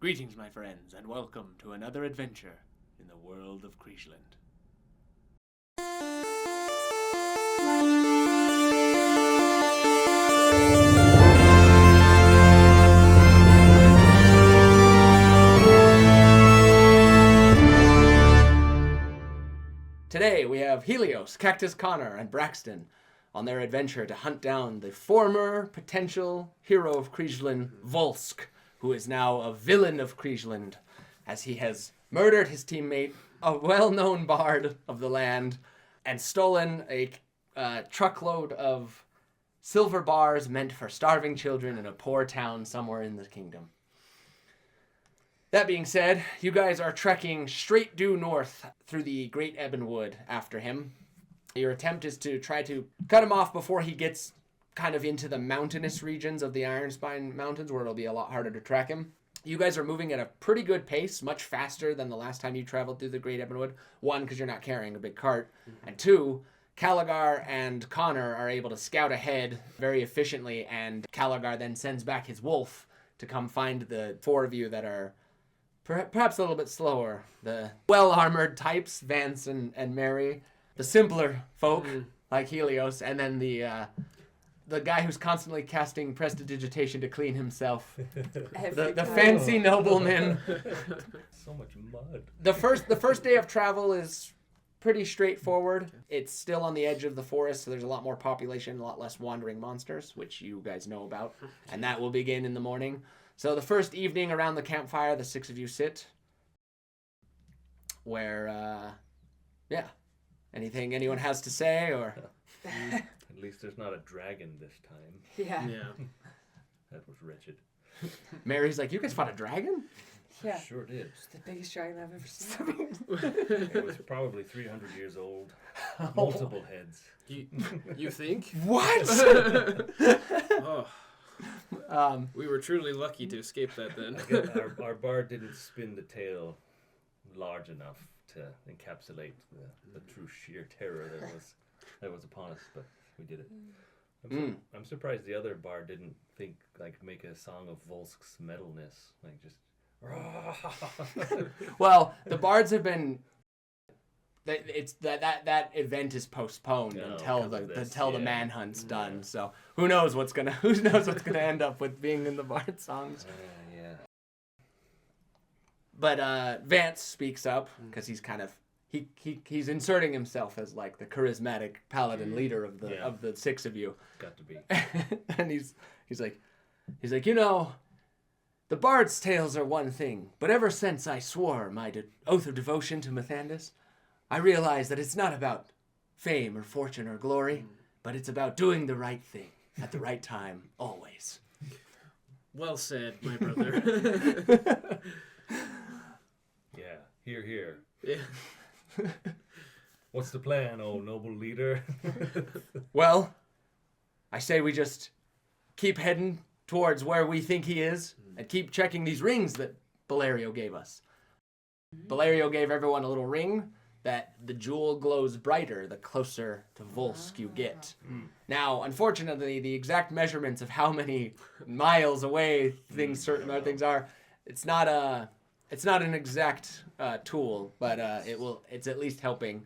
Greetings, my friends, and welcome to another adventure in the world of Kriegeland. Today we have Helios, Cactus Connor, and Braxton on their adventure to hunt down the former potential hero of Kriegeland, Volsk, who is now a villain of Kriegeland, as he has murdered his teammate, a well-known bard of the land, and stolen a truckload of silver bars meant for starving children in a poor town somewhere in the kingdom. That being said, you guys are trekking straight due north through the Great Ebonwood after him. Your attempt is to try to cut him off before he gets kind of into the mountainous regions of the Ironspine Mountains, where it'll be a lot harder to track him. You guys are moving at a pretty good pace, much faster than the last time you traveled through the Great Ebonwood. One, because you're not carrying a big cart, and two, Caligar and Connor are able to scout ahead very efficiently, and Caligar then sends back his wolf to come find the four of you that are perhaps a little bit slower. The well-armored types, Vance and Mary, the simpler folk like Helios, and then the guy who's constantly casting prestidigitation to clean himself. the fancy nobleman. So much mud. The first day of travel is pretty straightforward. It's still on the edge of the forest, so there's a lot more population, a lot less wandering monsters, which you guys know about, and that will begin in the morning. So the first evening around the campfire, the six of you sit. Where, anything anyone has to say, or... At least there's not a dragon this time. Yeah. That was wretched. Mary's like, you guys fought a dragon? Yeah. Sure did. It's the biggest dragon I've ever seen. It was probably 300 years old. Multiple heads. You think? What? We were truly lucky to escape that then. I guess our bard didn't spin the tail large enough to encapsulate the true sheer terror that was upon us, but we did it. I'm surprised the other bard didn't make a song of Volsk's metalness, like just. Well, the bards have been. It's that event is postponed until the manhunt's done. So who knows what's gonna end up with being in the bard songs. Yeah. But Vance speaks up because he's kind of he's inserting himself as like the charismatic paladin leader of the six of you. Got to be. And he's like, the bard's tales are one thing, but ever since I swore my oath of devotion to Mathandus, I realize that it's not about fame or fortune or glory, but it's about doing the right thing at the right time, always. Well said, my brother. Yeah, here. Yeah. What's the plan, oh noble leader? Well, I say we just keep heading towards where we think he is and keep checking these rings that Valerio gave us. Valerio gave everyone a little ring that the jewel glows brighter the closer to Volsk you get. Now, unfortunately, the exact measurements of how many miles away certain things are, it's not an exact tool, but it's at least helping.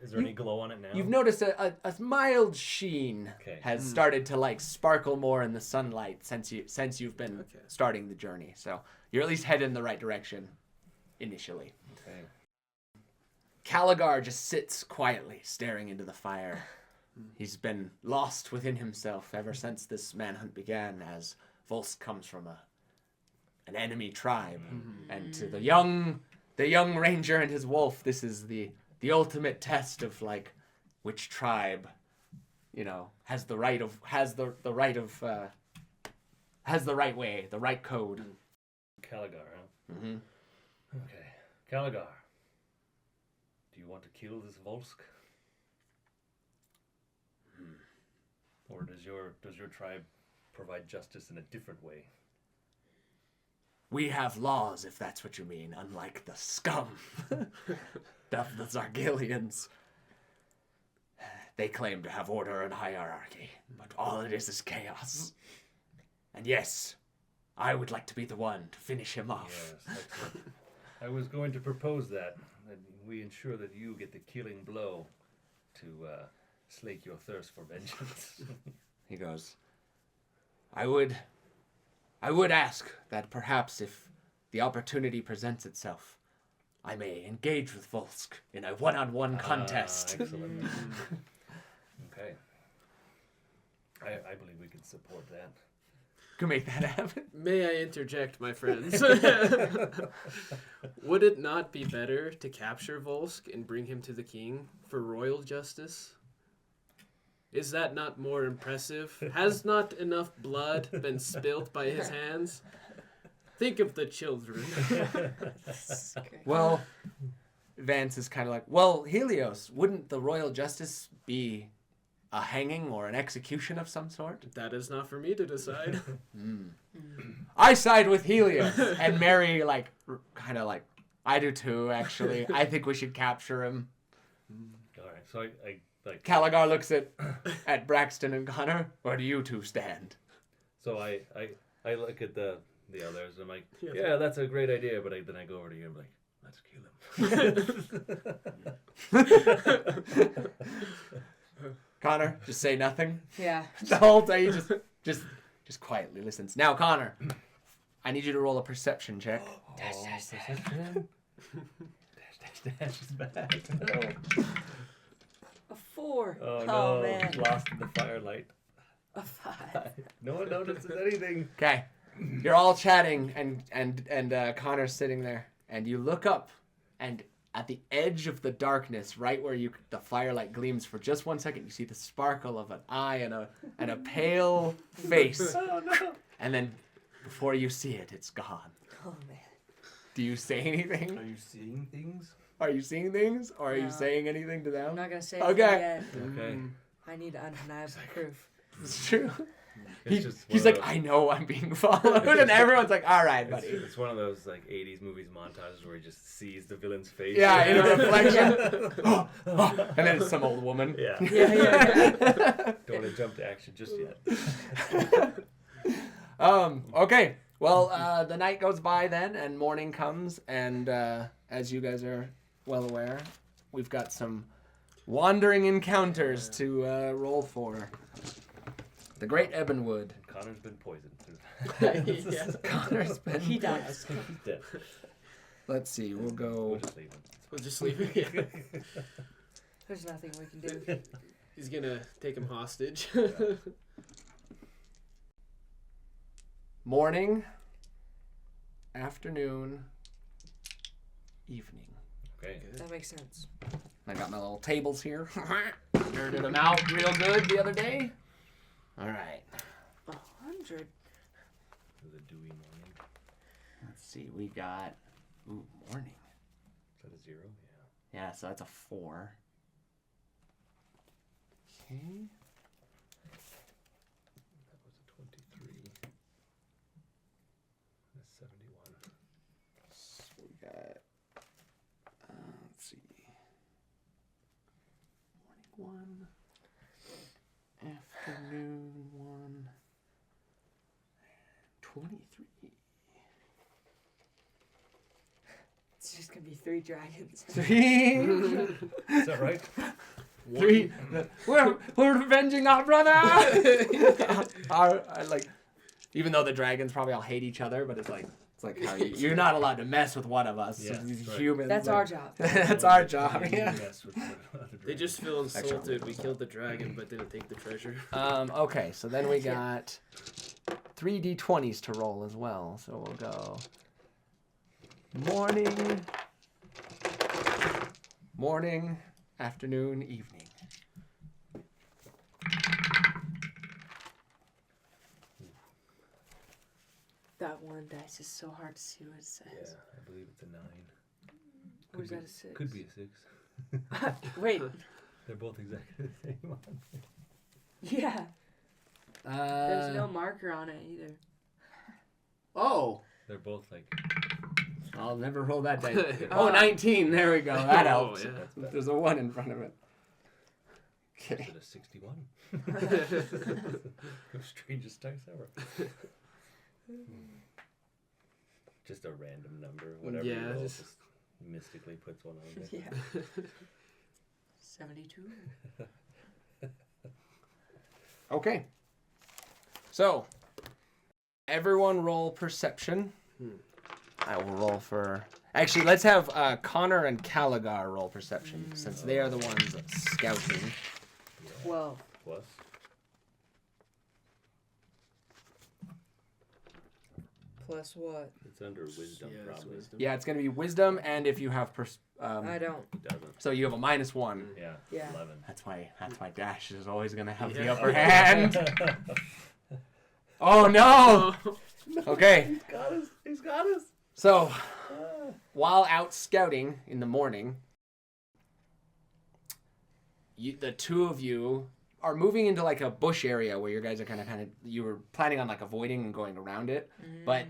Is there any glow on it now? You've noticed a mild sheen has started to sparkle more in the sunlight since you've been starting the journey. So you're at least headed in the right direction initially. Okay. Caligar just sits quietly, staring into the fire. He's been lost within himself ever since this manhunt began, as Volsk comes from an enemy tribe. And to the young ranger and his wolf, this is the ultimate test of which tribe, has the right way, the right code. Caligar, huh? Mm-hmm. Okay. Caligar. Do you want to kill this Volsk? Or does your tribe provide justice in a different way? We have laws, if that's what you mean, unlike the scum of the Zargylians. They claim to have order and hierarchy, but all it is chaos. And yes, I would like to be the one to finish him off. Yes, excellent. I was going to propose that we ensure that you get the killing blow to slake your thirst for vengeance. He goes, I would ask that perhaps if the opportunity presents itself, I may engage with Volsk in a one-on-one contest. Excellent. Okay. I believe we can support that. Can make that happen. May I interject, my friends? Would it not be better to capture Volsk and bring him to the king for royal justice? Is that not more impressive? Has not enough blood been spilt by his hands? Think of the children. Well, Vance is kind of like, well, Helios, wouldn't the royal justice be a hanging or an execution of some sort? That is not for me to decide. I side with Helios. And Mary, kind of like, I do too, actually. I think we should capture him. All right. So I like. Caligar looks at Braxton and Connor. Where do you two stand? So I look at the others and I'm like, yeah, that's a great idea. But then I go over to you and I'm like, let's kill him. Connor, just say nothing. Yeah. The whole time he just quietly listens. Now, Connor, I need you to roll a perception check. Perception. Dash is bad. A 4. Oh no! Man. Lost in the firelight. A 5. No one notices anything. Okay, you're all chatting, and Connor's sitting there, and you look up, and at the edge of the darkness, right where the firelight gleams for just 1 second, you see the sparkle of an eye and a pale face. Oh no! And then before you see it, it's gone. Oh man. Do you say anything? Are you seeing things? Are you seeing things, or are you No. saying anything to I'm them? not gonna say Okay. anything yet. Okay. I need undeniable proof. It's true. It's just He's one like, of those- I know I'm being followed, and everyone's like, all right, buddy. It's one of those 80s movies montages where he just sees the villain's face. Yeah, in a reflection. And then it's some old woman. Yeah. Yeah. Don't want to jump to action just yet. Okay. Well, the night goes by then, and morning comes, and as you guys are well aware, we've got some wandering encounters to roll for. The Great Ebonwood. Connor's been poisoned through Yeah. Connor's been. He dies. He's dead. Let's see. We'll We'll go. just leave him. We'll just leave it. There's nothing we can do. He's gonna take him hostage. Morning, afternoon, evening. Okay. That makes sense. I got my little tables here. Dirted them out real good the other day. All right. 100. It was a dewy morning. Let's see. We got morning. Is that a 0? Yeah. Yeah, so that's a 4. Okay. That was a 23. That's 71. So we got. Let's see. Morning 1. Afternoon 1. 23. It's just gonna be 3 dragons. 3. Is that right? 3. We're avenging our brother. Even though the dragons probably all hate each other, but it's like how you're not allowed to mess with one of us. Yeah, These right. humans. That's our job. That's our job. Yeah. Yes, with other They dragons. just feel Actually, insulted. We killed the dragon, but didn't take the treasure. Okay, so then we got 3 d20s to roll as well. So we'll go morning, afternoon, evening. That one dice is so hard to see what it Yeah, says. I believe it's a 9. Or is be- that a 6? Could be a 6. Wait. They're both exactly the same one. Yeah. There's no marker on it either. Oh, They're both I'll never roll that dice. 19. There we go. That Oh, helps. yeah. There's a 1 in front of it. Is Okay. it a 61? The strangest dice ever. Just a random number, whatever. Yeah, you roll, just- just mystically puts one on there. Yeah. 72. Okay. So, everyone roll perception. I will roll for... Actually, let's have Connor and Caligar roll perception, since they are the ones scouting. 12. Plus. Plus what? It's under wisdom, Yeah, it's probably. wisdom. Yeah, it's going to be wisdom, and if you have... I don't. It doesn't. so you have a -1. Yeah. Yeah. 11. That's why Dash is always going to have the Yeah. upper hand. Oh, no! Okay. He's got us. He's got us. So, while out scouting in the morning, the two of you are moving into like a bush area where you guys are kind of you were planning on like avoiding and going around it, but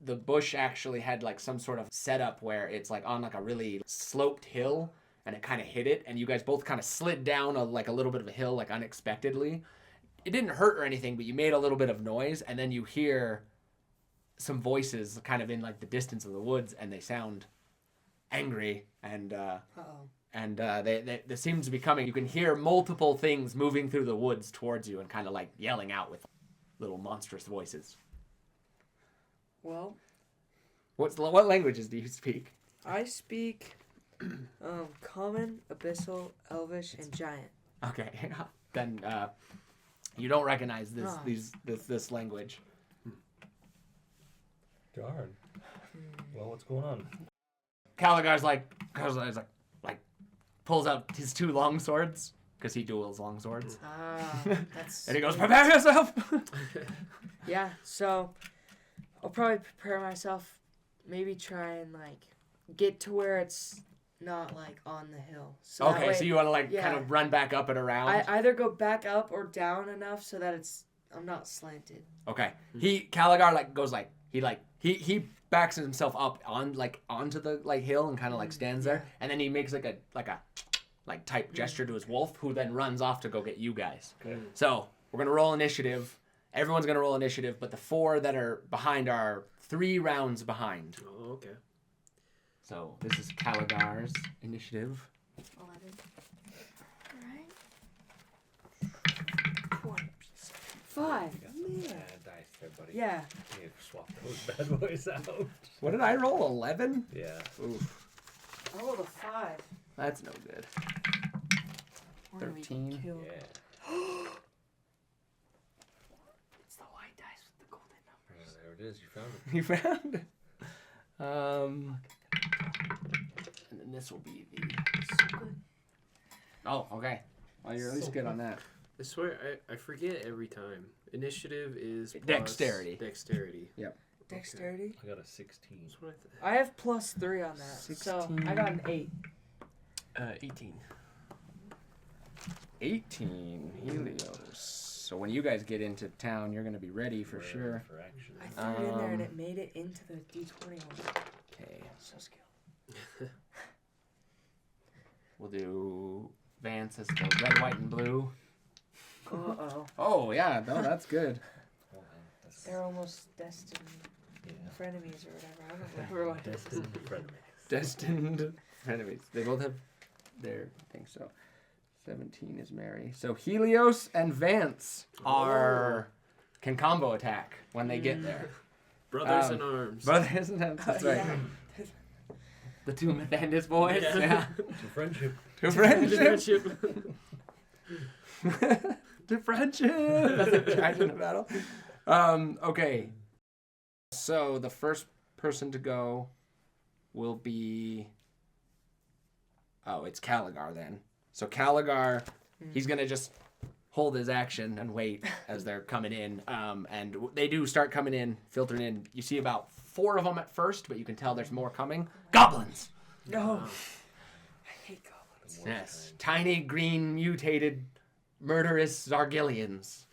the bush actually had like some sort of setup where it's like on like a really sloped hill and it kind of hit it, and you guys both kind of slid down a little bit of a hill like unexpectedly. It didn't hurt or anything, but you made a little bit of noise, and then you hear some voices kind of in like the distance of the woods, and they sound angry, and they seem to be coming. You can hear multiple things moving through the woods towards you and kind of like yelling out with little monstrous voices. Well, What languages do you speak? I speak Common, Abyssal, Elvish, and Giant. Okay, then you don't recognize this Ah. this language. Darn. Well, what's going on? Caligar's like pulls out his 2 long swords because he duels long swords, That's. and he goes, "Prepare yourself." Yeah, so I'll probably prepare myself. Maybe try and like get to where it's not like on the hill. So that Okay, way so you want to like yeah. kind of run back up and around. I either go back up or down enough so that I'm not slanted. Okay. Caligar goes he backs himself up onto the hill and kind of stands there, and then he makes a type gesture to his wolf, who then runs off to go get you guys. Okay. So we're gonna roll initiative. Everyone's gonna roll initiative, but the 4 that are behind are 3 rounds behind. Oh, okay. So this is Caligar's initiative. 11. Alright. 5. You got some bad dice there, buddy. Yeah. You need to swap those bad boys out. What did I roll? 11? Yeah. Oof, I rolled a 5. that's no good. We're gonna be 13. killed. Yeah. It's the white dice with the golden numbers. There it is. You found it. You found it. And then this will be the. So good. Oh, okay. Well, you're at least good on that. I swear, I forget every time. Initiative is plus Dexterity. Dexterity. Dexterity. I got a 16. That's what I have +3 on that. So 16. I got an 8. 18. 18 Helios. So when you guys get into town, you're gonna be ready for Ready sure. For action. I threw it in there and it made it into the D20 one. Okay. So skilled. We'll do Vance as the red, white, and blue. Uh-oh. Oh yeah, no, that's good. Oh, man. That's, They're almost destined yeah. frenemies or whatever. I don't remember what this is. Destined enemies. They both have their thing. So 17 is Mary. So Helios and Vance can combo attack when they get there. Brothers in arms. Brothers and arms. That's right. Yeah. The 2 Methandis boys. Yeah. To friendship. To friendship. Friendship. To friendship. That's a dragon of battle. Okay. So the first person to go will be. Oh, it's Caligar then. So Caligar, he's gonna just hold his action and wait as they're coming in. And they do start coming in, filtering in. You see about 4 of them at first, but you can tell there's more coming. Goblins. No. I hate goblins. Yes, tiny green mutated murderous Zargylians.